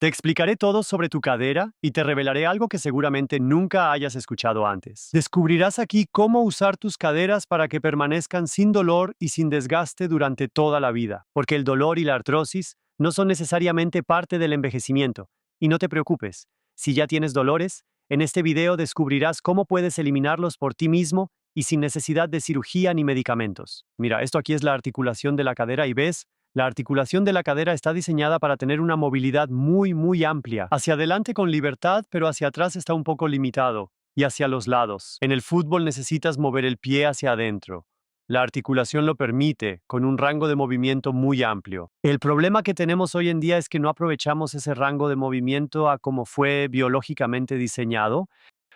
Te explicaré todo sobre tu cadera y te revelaré algo que seguramente nunca hayas escuchado antes. Descubrirás aquí cómo usar tus caderas para que permanezcan sin dolor y sin desgaste durante toda la vida, porque el dolor y la artrosis no son necesariamente parte del envejecimiento. Y no te preocupes, si ya tienes dolores, en este video descubrirás cómo puedes eliminarlos por ti mismo y sin necesidad de cirugía ni medicamentos. Mira, esto aquí es la articulación de la cadera y ves, la articulación de la cadera está diseñada para tener una movilidad muy amplia. Hacia adelante con libertad, pero hacia atrás está un poco limitado. Y hacia los lados. En el fútbol necesitas mover el pie hacia adentro. La articulación lo permite, con un rango de movimiento muy amplio. El problema que tenemos hoy en día es que no aprovechamos ese rango de movimiento a como fue biológicamente diseñado.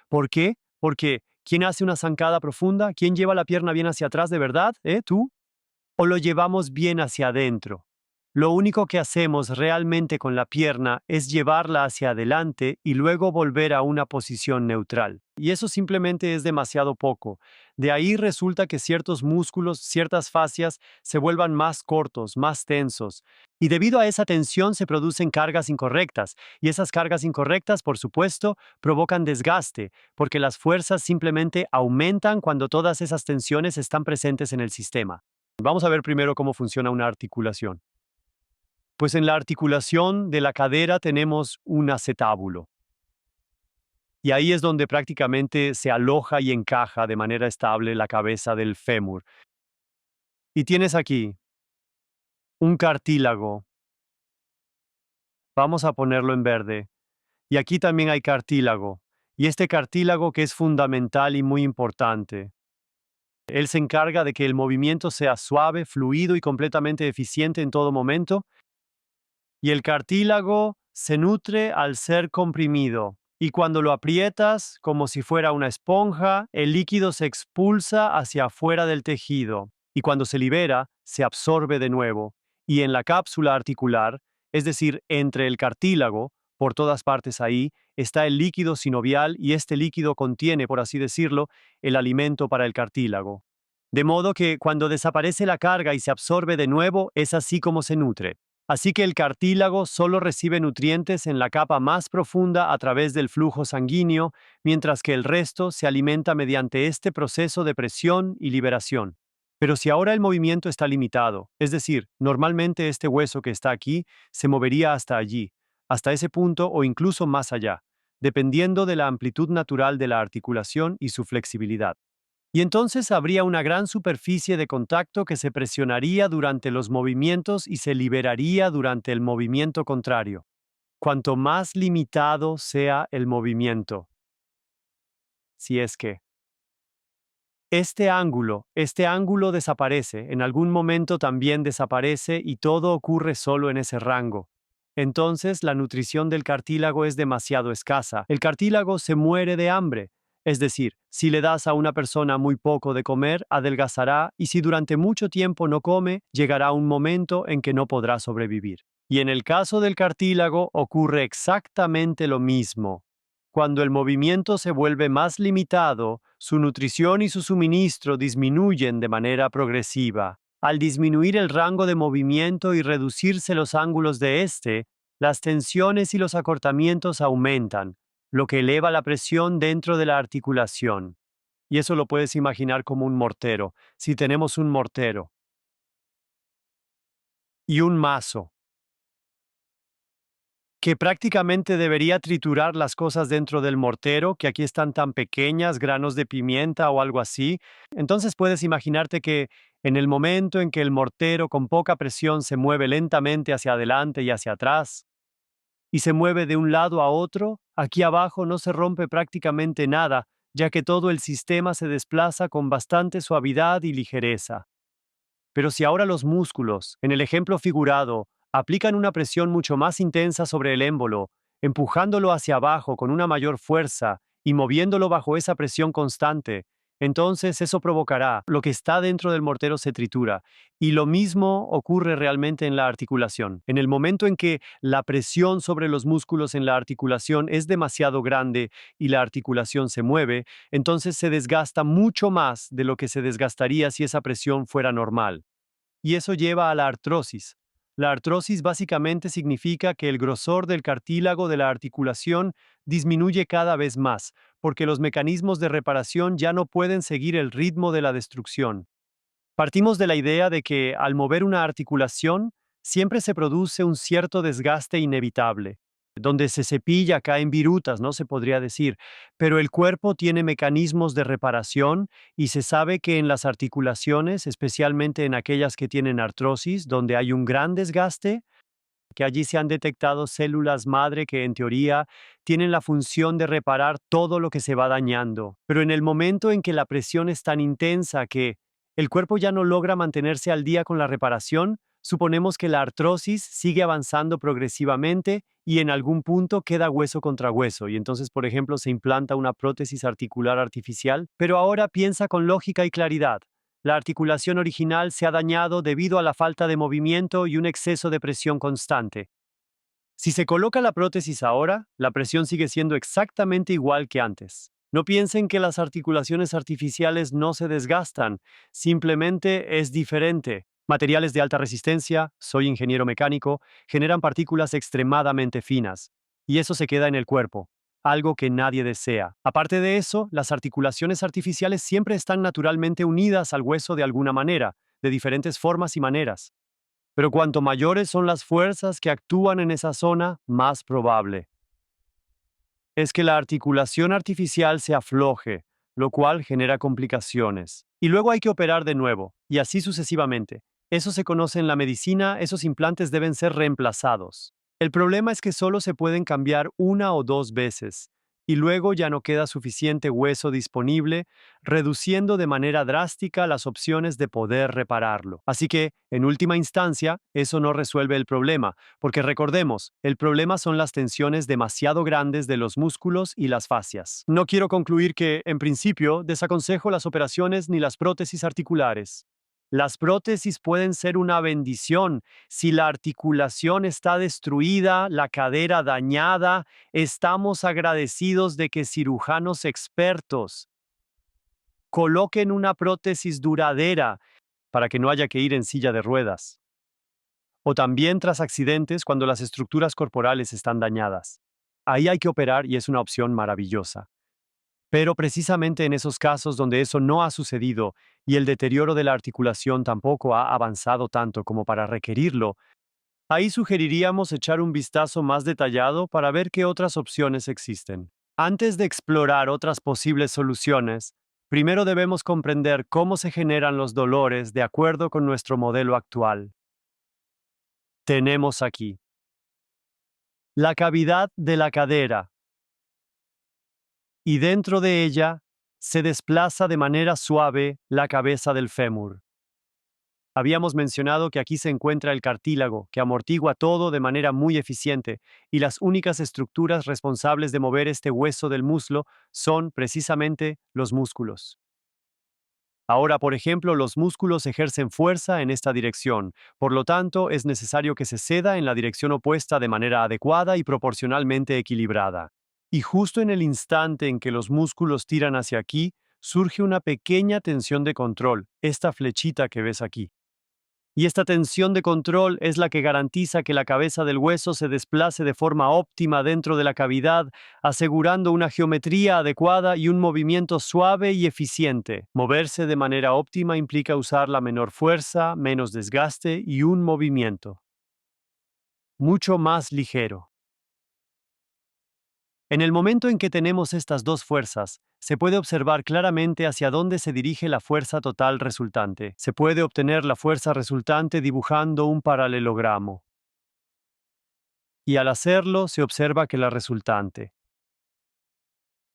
¿Por qué? Porque ¿quién hace una zancada profunda? ¿Quién lleva la pierna bien hacia atrás de verdad? ¿Tú? ¿O lo llevamos bien hacia adentro? Lo único que hacemos realmente con la pierna es llevarla hacia adelante y luego volver a una posición neutral. Y eso simplemente es demasiado poco. De ahí resulta que ciertos músculos, ciertas fascias se vuelvan más cortos, más tensos. Y debido a esa tensión se producen cargas incorrectas. Y esas cargas incorrectas, por supuesto, provocan desgaste, porque las fuerzas simplemente aumentan cuando todas esas tensiones están presentes en el sistema. Vamos a ver primero cómo funciona una articulación. Pues en la articulación de la cadera tenemos un acetábulo. Y ahí es donde prácticamente se aloja y encaja de manera estable la cabeza del fémur. Y tienes aquí un cartílago. Vamos a ponerlo en verde. Y aquí también hay cartílago. Y este cartílago que es fundamental y muy importante. Él se encarga de que el movimiento sea suave, fluido y completamente eficiente en todo momento. Y el cartílago se nutre al ser comprimido. Y cuando lo aprietas, como si fuera una esponja, el líquido se expulsa hacia afuera del tejido. Y cuando se libera, se absorbe de nuevo. Y en la cápsula articular, es decir, entre el cartílago, por todas partes ahí, está el líquido sinovial y este líquido contiene, por así decirlo, el alimento para el cartílago. De modo que cuando desaparece la carga y se absorbe de nuevo, es así como se nutre. Así que el cartílago solo recibe nutrientes en la capa más profunda a través del flujo sanguíneo, mientras que el resto se alimenta mediante este proceso de presión y liberación. Pero si ahora el movimiento está limitado, es decir, normalmente este hueso que está aquí se movería hasta allí, hasta ese punto o incluso más allá, dependiendo de la amplitud natural de la articulación y su flexibilidad. Y entonces habría una gran superficie de contacto que se presionaría durante los movimientos y se liberaría durante el movimiento contrario. Cuanto más limitado sea el movimiento. Si es que este ángulo desaparece, en algún momento también desaparece y todo ocurre solo en ese rango. Entonces la nutrición del cartílago es demasiado escasa. El cartílago se muere de hambre. Es decir, si le das a una persona muy poco de comer, adelgazará y si durante mucho tiempo no come, llegará un momento en que no podrá sobrevivir. Y en el caso del cartílago ocurre exactamente lo mismo. Cuando el movimiento se vuelve más limitado, su nutrición y su suministro disminuyen de manera progresiva. Al disminuir el rango de movimiento y reducirse los ángulos de este, las tensiones y los acortamientos aumentan, lo que eleva la presión dentro de la articulación. Y eso lo puedes imaginar como un mortero. Si tenemos un mortero y un mazo, que prácticamente debería triturar las cosas dentro del mortero, que aquí están tan pequeñas, granos de pimienta o algo así. Entonces puedes imaginarte que en el momento en que el mortero con poca presión se mueve lentamente hacia adelante y hacia atrás, y se mueve de un lado a otro, aquí abajo no se rompe prácticamente nada, ya que todo el sistema se desplaza con bastante suavidad y ligereza. Pero si ahora los músculos, en el ejemplo figurado, aplican una presión mucho más intensa sobre el émbolo, empujándolo hacia abajo con una mayor fuerza y moviéndolo bajo esa presión constante, entonces eso provocará lo que está dentro del mortero se tritura. Y lo mismo ocurre realmente en la articulación. En el momento en que la presión sobre los músculos en la articulación es demasiado grande y la articulación se mueve, entonces se desgasta mucho más de lo que se desgastaría si esa presión fuera normal. Y eso lleva a la artrosis. La artrosis básicamente significa que el grosor del cartílago de la articulación disminuye cada vez más, porque los mecanismos de reparación ya no pueden seguir el ritmo de la destrucción. Partimos de la idea de que al mover una articulación, siempre se produce un cierto desgaste inevitable. Donde se cepilla caen virutas, ¿no? Se podría decir, pero el cuerpo tiene mecanismos de reparación y se sabe que en las articulaciones, especialmente en aquellas que tienen artrosis, donde hay un gran desgaste, que allí se han detectado células madre que en teoría tienen la función de reparar todo lo que se va dañando. Pero en el momento en que la presión es tan intensa que el cuerpo ya no logra mantenerse al día con la reparación, suponemos que la artrosis sigue avanzando progresivamente y en algún punto queda hueso contra hueso y entonces, por ejemplo, se implanta una prótesis articular artificial, pero ahora piensa con lógica y claridad. La articulación original se ha dañado debido a la falta de movimiento y un exceso de presión constante. Si se coloca la prótesis ahora, la presión sigue siendo exactamente igual que antes. No piensen que las articulaciones artificiales no se desgastan, simplemente es diferente. Materiales de alta resistencia, soy ingeniero mecánico, generan partículas extremadamente finas, y eso se queda en el cuerpo, algo que nadie desea. Aparte de eso, las articulaciones artificiales siempre están naturalmente unidas al hueso de alguna manera, de diferentes formas y maneras. Pero cuanto mayores son las fuerzas que actúan en esa zona, más probable es que la articulación artificial se afloje, lo cual genera complicaciones. Y luego hay que operar de nuevo, y así sucesivamente. Eso se conoce en la medicina, esos implantes deben ser reemplazados. El problema es que solo se pueden cambiar una o dos veces, y luego ya no queda suficiente hueso disponible, reduciendo de manera drástica las opciones de poder repararlo. Así que, en última instancia, eso no resuelve el problema, porque recordemos, el problema son las tensiones demasiado grandes de los músculos y las fascias. No quiero concluir que, en principio, desaconsejo las operaciones ni las prótesis articulares. Las prótesis pueden ser una bendición si la articulación está destruida, la cadera dañada. Estamos agradecidos de que cirujanos expertos coloquen una prótesis duradera para que no haya que ir en silla de ruedas. O también tras accidentes cuando las estructuras corporales están dañadas. Ahí hay que operar y es una opción maravillosa. Pero precisamente en esos casos donde eso no ha sucedido y el deterioro de la articulación tampoco ha avanzado tanto como para requerirlo, ahí sugeriríamos echar un vistazo más detallado para ver qué otras opciones existen. Antes de explorar otras posibles soluciones, primero debemos comprender cómo se generan los dolores de acuerdo con nuestro modelo actual. Tenemos aquí la cavidad de la cadera, y dentro de ella se desplaza de manera suave la cabeza del fémur. Habíamos mencionado que aquí se encuentra el cartílago, que amortigua todo de manera muy eficiente, y las únicas estructuras responsables de mover este hueso del muslo son precisamente los músculos. Ahora, por ejemplo, los músculos ejercen fuerza en esta dirección, por lo tanto, es necesario que se ceda en la dirección opuesta de manera adecuada y proporcionalmente equilibrada. Y justo en el instante en que los músculos tiran hacia aquí, surge una pequeña tensión de control, esta flechita que ves aquí. Y esta tensión de control es la que garantiza que la cabeza del hueso se desplace de forma óptima dentro de la cavidad, asegurando una geometría adecuada y un movimiento suave y eficiente. Moverse de manera óptima implica usar la menor fuerza, menos desgaste y un movimiento mucho más ligero. En el momento en que tenemos estas dos fuerzas, se puede observar claramente hacia dónde se dirige la fuerza total resultante. Se puede obtener la fuerza resultante dibujando un paralelogramo. Y al hacerlo, se observa que la resultante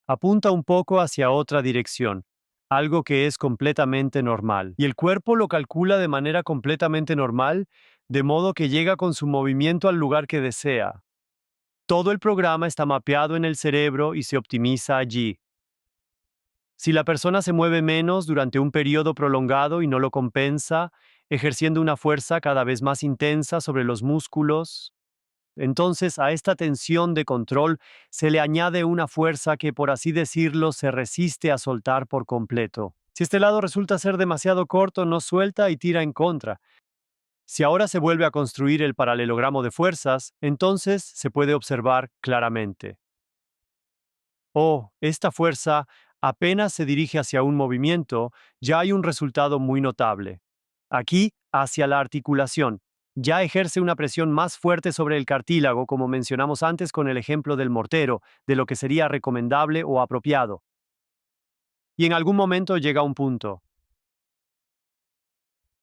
apunta un poco hacia otra dirección, algo que es completamente normal. Y el cuerpo lo calcula de manera completamente normal, de modo que llega con su movimiento al lugar que desea. Todo el programa está mapeado en el cerebro y se optimiza allí. Si la persona se mueve menos durante un periodo prolongado y no lo compensa, ejerciendo una fuerza cada vez más intensa sobre los músculos, entonces a esta tensión de control se le añade una fuerza que, por así decirlo, se resiste a soltar por completo. Si este lado resulta ser demasiado corto, no suelta y tira en contra. Si ahora se vuelve a construir el paralelogramo de fuerzas, entonces se puede observar claramente. Oh, esta fuerza apenas se dirige hacia un movimiento, ya hay un resultado muy notable. Aquí, hacia la articulación. Ya ejerce una presión más fuerte sobre el cartílago, como mencionamos antes con el ejemplo del mortero, de lo que sería recomendable o apropiado. Y en algún momento llega un punto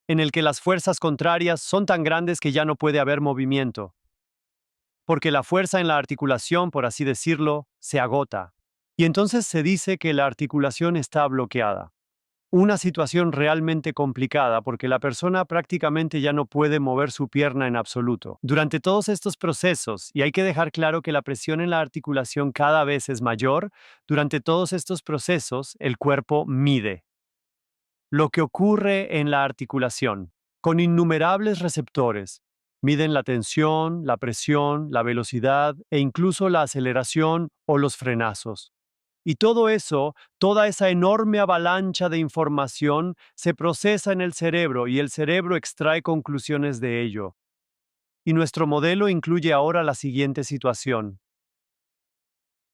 en el que las fuerzas contrarias son tan grandes que ya no puede haber movimiento, porque la fuerza en la articulación, por así decirlo, se agota. Y entonces se dice que la articulación está bloqueada. Una situación realmente complicada porque la persona prácticamente ya no puede mover su pierna en absoluto. Durante todos estos procesos, y hay que dejar claro que la presión en la articulación cada vez es mayor, durante todos estos procesos el cuerpo mide lo que ocurre en la articulación, con innumerables receptores. Miden la tensión, la presión, la velocidad e incluso la aceleración o los frenazos. Y todo eso, toda esa enorme avalancha de información se procesa en el cerebro y el cerebro extrae conclusiones de ello. Y nuestro modelo incluye ahora la siguiente situación.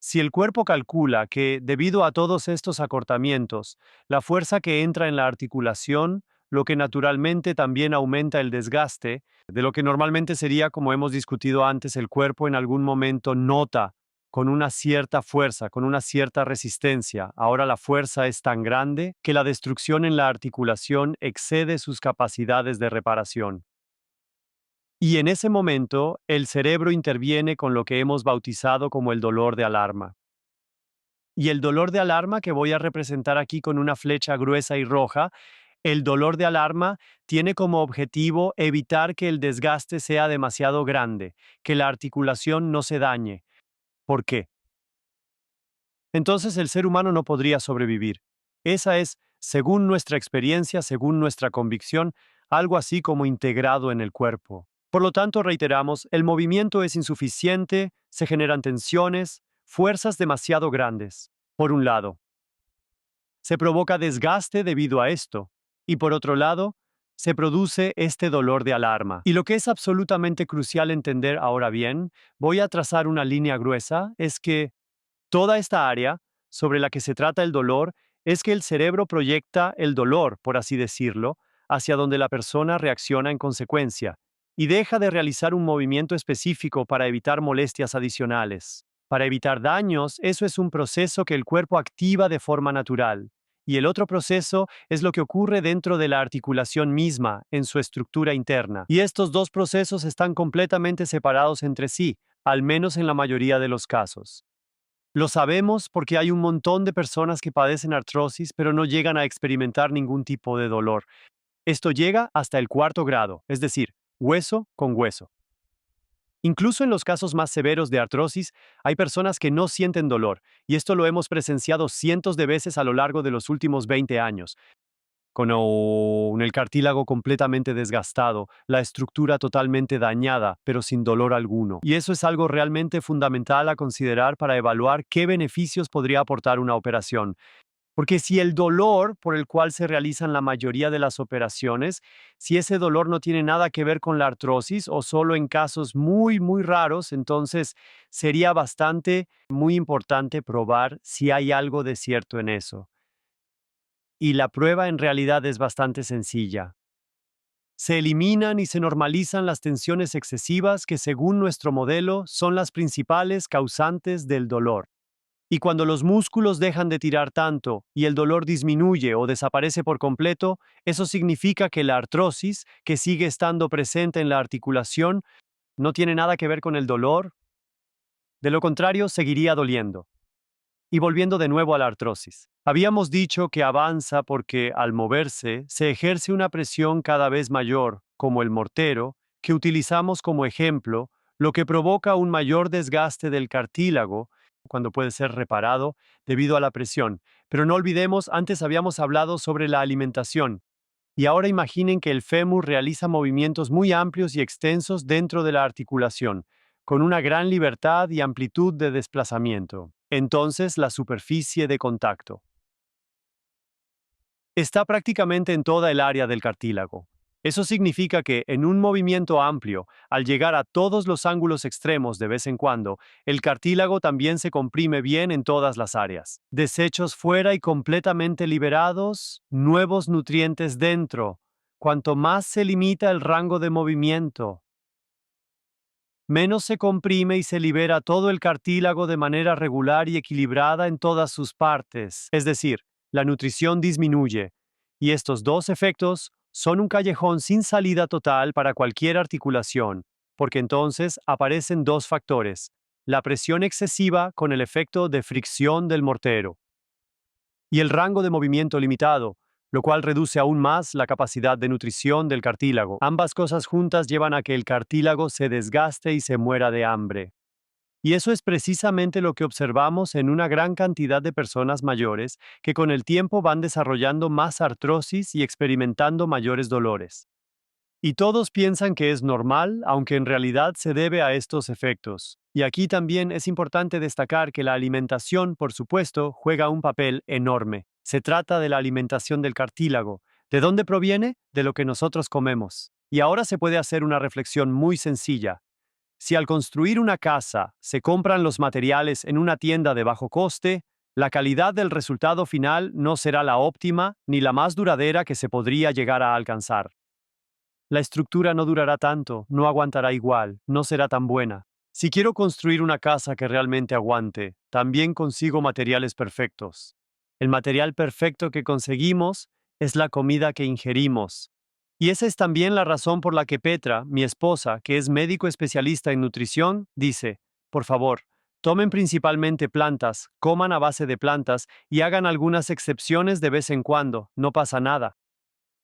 Si el cuerpo calcula que, debido a todos estos acortamientos, la fuerza que entra en la articulación, lo que naturalmente también aumenta el desgaste, de lo que normalmente sería, como hemos discutido antes, el cuerpo en algún momento nota con una cierta fuerza, con una cierta resistencia. Ahora la fuerza es tan grande que la destrucción en la articulación excede sus capacidades de reparación. Y en ese momento, el cerebro interviene con lo que hemos bautizado como el dolor de alarma. Y el dolor de alarma que voy a representar aquí con una flecha gruesa y roja, el dolor de alarma tiene como objetivo evitar que el desgaste sea demasiado grande, que la articulación no se dañe. ¿Por qué? Entonces el ser humano no podría sobrevivir. Esa es, según nuestra experiencia, según nuestra convicción, algo así como integrado en el cuerpo. Por lo tanto, reiteramos, el movimiento es insuficiente, se generan tensiones, fuerzas demasiado grandes. Por un lado, se provoca desgaste debido a esto, y por otro lado, se produce este dolor de alarma. Y lo que es absolutamente crucial entender ahora bien, voy a trazar una línea gruesa, es que toda esta área sobre la que se trata el dolor es que el cerebro proyecta el dolor, por así decirlo, hacia donde la persona reacciona en consecuencia y deja de realizar un movimiento específico para evitar molestias adicionales. Para evitar daños, eso es un proceso que el cuerpo activa de forma natural. Y el otro proceso es lo que ocurre dentro de la articulación misma, en su estructura interna. Y estos dos procesos están completamente separados entre sí, al menos en la mayoría de los casos. Lo sabemos porque hay un montón de personas que padecen artrosis, pero no llegan a experimentar ningún tipo de dolor. Esto llega hasta el cuarto grado, es decir, hueso con hueso. Incluso en los casos más severos de artrosis, hay personas que no sienten dolor, y esto lo hemos presenciado cientos de veces a lo largo de los últimos 20 años, con el cartílago completamente desgastado, la estructura totalmente dañada, pero sin dolor alguno. Y eso es algo realmente fundamental a considerar para evaluar qué beneficios podría aportar una operación. Porque si el dolor por el cual se realizan la mayoría de las operaciones, si ese dolor no tiene nada que ver con la artrosis o solo en casos muy, muy raros, entonces sería bastante, muy importante probar si hay algo de cierto en eso. Y la prueba en realidad es bastante sencilla. Se eliminan y se normalizan las tensiones excesivas que, según nuestro modelo, son las principales causantes del dolor. Y cuando los músculos dejan de tirar tanto y el dolor disminuye o desaparece por completo, eso significa que la artrosis, que sigue estando presente en la articulación, no tiene nada que ver con el dolor. De lo contrario, seguiría doliendo. Y volviendo de nuevo a la artrosis. Habíamos dicho que avanza porque, al moverse, se ejerce una presión cada vez mayor, como el mortero, que utilizamos como ejemplo, lo que provoca un mayor desgaste del cartílago, cuando puede ser reparado, debido a la presión. Pero no olvidemos, antes habíamos hablado sobre la alimentación. Y ahora imaginen que el fémur realiza movimientos muy amplios y extensos dentro de la articulación, con una gran libertad y amplitud de desplazamiento. Entonces, la superficie de contacto está prácticamente en toda el área del cartílago. Eso significa que, en un movimiento amplio, al llegar a todos los ángulos extremos de vez en cuando, el cartílago también se comprime bien en todas las áreas. Desechos fuera y completamente liberados, nuevos nutrientes dentro. Cuanto más se limita el rango de movimiento, menos se comprime y se libera todo el cartílago de manera regular y equilibrada en todas sus partes. Es decir, la nutrición disminuye. Y estos dos efectos son un callejón sin salida total para cualquier articulación, porque entonces aparecen dos factores: la presión excesiva con el efecto de fricción del mortero y el rango de movimiento limitado, lo cual reduce aún más la capacidad de nutrición del cartílago. Ambas cosas juntas llevan a que el cartílago se desgaste y se muera de hambre. Y eso es precisamente lo que observamos en una gran cantidad de personas mayores que con el tiempo van desarrollando más artrosis y experimentando mayores dolores. Y todos piensan que es normal, aunque en realidad se debe a estos efectos. Y aquí también es importante destacar que la alimentación, por supuesto, juega un papel enorme. Se trata de la alimentación del cartílago. ¿De dónde proviene? De lo que nosotros comemos. Y ahora se puede hacer una reflexión muy sencilla. Si al construir una casa se compran los materiales en una tienda de bajo coste, la calidad del resultado final no será la óptima ni la más duradera que se podría llegar a alcanzar. La estructura no durará tanto, no aguantará igual, no será tan buena. Si quiero construir una casa que realmente aguante, también consigo materiales perfectos. El material perfecto que conseguimos es la comida que ingerimos. Y esa es también la razón por la que Petra, mi esposa, que es médico especialista en nutrición, dice: por favor, tomen principalmente plantas, coman a base de plantas y hagan algunas excepciones de vez en cuando, no pasa nada.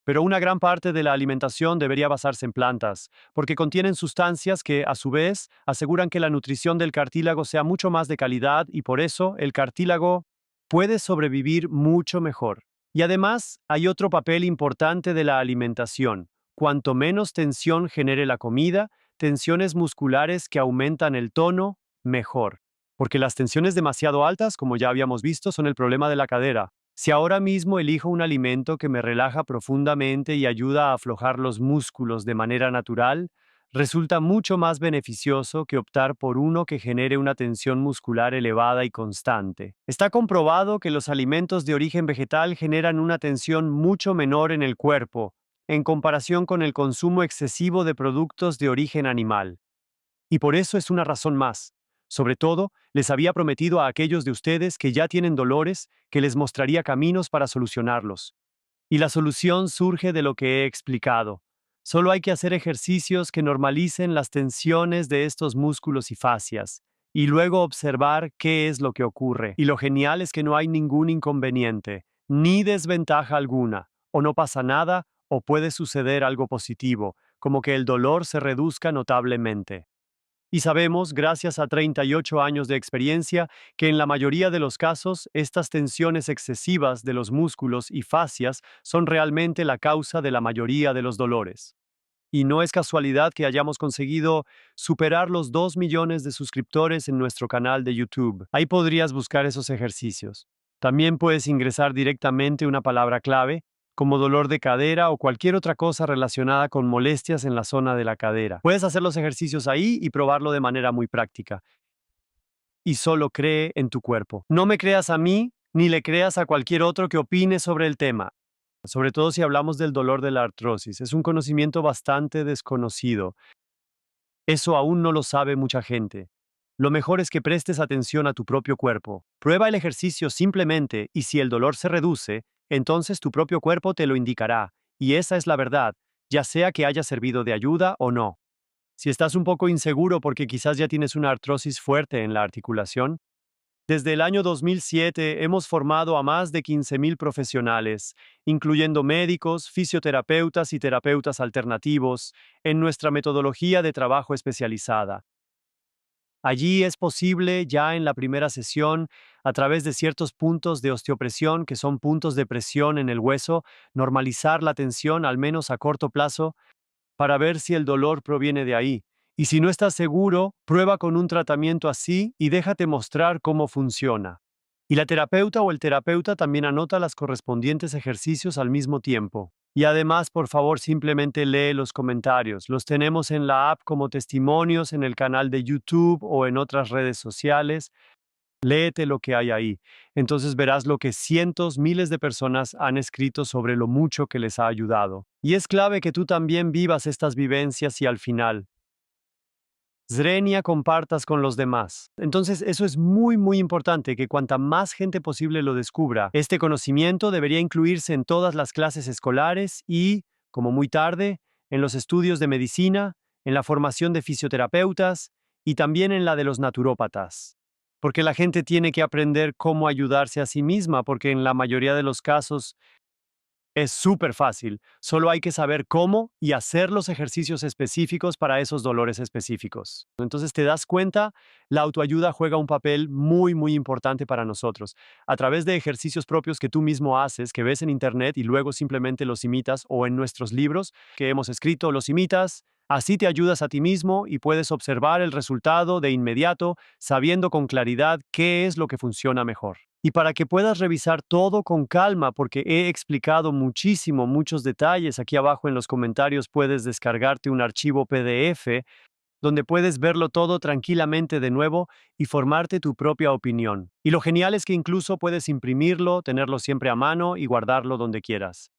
Pero una gran parte de la alimentación debería basarse en plantas, porque contienen sustancias que, a su vez, aseguran que la nutrición del cartílago sea mucho más de calidad y por eso el cartílago puede sobrevivir mucho mejor. Y además, hay otro papel importante de la alimentación. Cuanto menos tensión genere la comida, tensiones musculares que aumentan el tono, mejor. Porque las tensiones demasiado altas, como ya habíamos visto, son el problema de la cadera. Si ahora mismo elijo un alimento que me relaja profundamente y ayuda a aflojar los músculos de manera natural, resulta mucho más beneficioso que optar por uno que genere una tensión muscular elevada y constante. Está comprobado que los alimentos de origen vegetal generan una tensión mucho menor en el cuerpo, en comparación con el consumo excesivo de productos de origen animal. Y por eso es una razón más. Sobre todo, les había prometido a aquellos de ustedes que ya tienen dolores que les mostraría caminos para solucionarlos. Y la solución surge de lo que he explicado. Solo hay que hacer ejercicios que normalicen las tensiones de estos músculos y fascias, y luego observar qué es lo que ocurre. Y lo genial es que no hay ningún inconveniente, ni desventaja alguna. O no pasa nada, o puede suceder algo positivo, como que el dolor se reduzca notablemente. Y sabemos, gracias a 38 años de experiencia, que en la mayoría de los casos, estas tensiones excesivas de los músculos y fascias son realmente la causa de la mayoría de los dolores. Y no es casualidad que hayamos conseguido superar los 2 millones de suscriptores en nuestro canal de YouTube. Ahí podrías buscar esos ejercicios. También puedes ingresar directamente una palabra clave, como dolor de cadera o cualquier otra cosa relacionada con molestias en la zona de la cadera. Puedes hacer los ejercicios ahí y probarlo de manera muy práctica. Y solo cree en tu cuerpo. No me creas a mí, ni le creas a cualquier otro que opine sobre el tema. Sobre todo si hablamos del dolor de la artrosis. Es un conocimiento bastante desconocido. Eso aún no lo sabe mucha gente. Lo mejor es que prestes atención a tu propio cuerpo. Prueba el ejercicio simplemente y si el dolor se reduce, entonces tu propio cuerpo te lo indicará. Y esa es la verdad, ya sea que haya servido de ayuda o no. Si estás un poco inseguro porque quizás ya tienes una artrosis fuerte en la articulación, desde el año 2007 hemos formado a más de 15,000 profesionales, incluyendo médicos, fisioterapeutas y terapeutas alternativos, en nuestra metodología de trabajo especializada. Allí es posible, ya en la primera sesión, a través de ciertos puntos de osteopresión, que son puntos de presión en el hueso, normalizar la tensión, al menos a corto plazo, para ver si el dolor proviene de ahí. Y si no estás seguro, prueba con un tratamiento así y déjate mostrar cómo funciona. Y la terapeuta o el terapeuta también anota los correspondientes ejercicios al mismo tiempo. Y además, por favor, simplemente lee los comentarios. Los tenemos en la app como testimonios en el canal de YouTube o en otras redes sociales. Léete lo que hay ahí. Entonces verás lo que cientos, miles de personas han escrito sobre lo mucho que les ha ayudado. Y es clave que tú también vivas estas vivencias y al final, Zrenia compartas con los demás. Entonces, eso es muy, muy importante, que cuanta más gente posible lo descubra. Este conocimiento debería incluirse en todas las clases escolares y, como muy tarde, en los estudios de medicina, en la formación de fisioterapeutas y también en la de los naturópatas. Porque la gente tiene que aprender cómo ayudarse a sí misma, porque en la mayoría de los casos es súper fácil, solo hay que saber cómo y hacer los ejercicios específicos para esos dolores específicos. Entonces, te das cuenta, la autoayuda juega un papel muy, muy importante para nosotros. A través de ejercicios propios que tú mismo haces, que ves en internet y luego simplemente los imitas, o en nuestros libros que hemos escrito, los imitas. Así te ayudas a ti mismo y puedes observar el resultado de inmediato, sabiendo con claridad qué es lo que funciona mejor. Y para que puedas revisar todo con calma, porque he explicado muchísimo, muchos detalles, aquí abajo en los comentarios puedes descargarte un archivo PDF donde puedes verlo todo tranquilamente de nuevo y formarte tu propia opinión. Y lo genial es que incluso puedes imprimirlo, tenerlo siempre a mano y guardarlo donde quieras.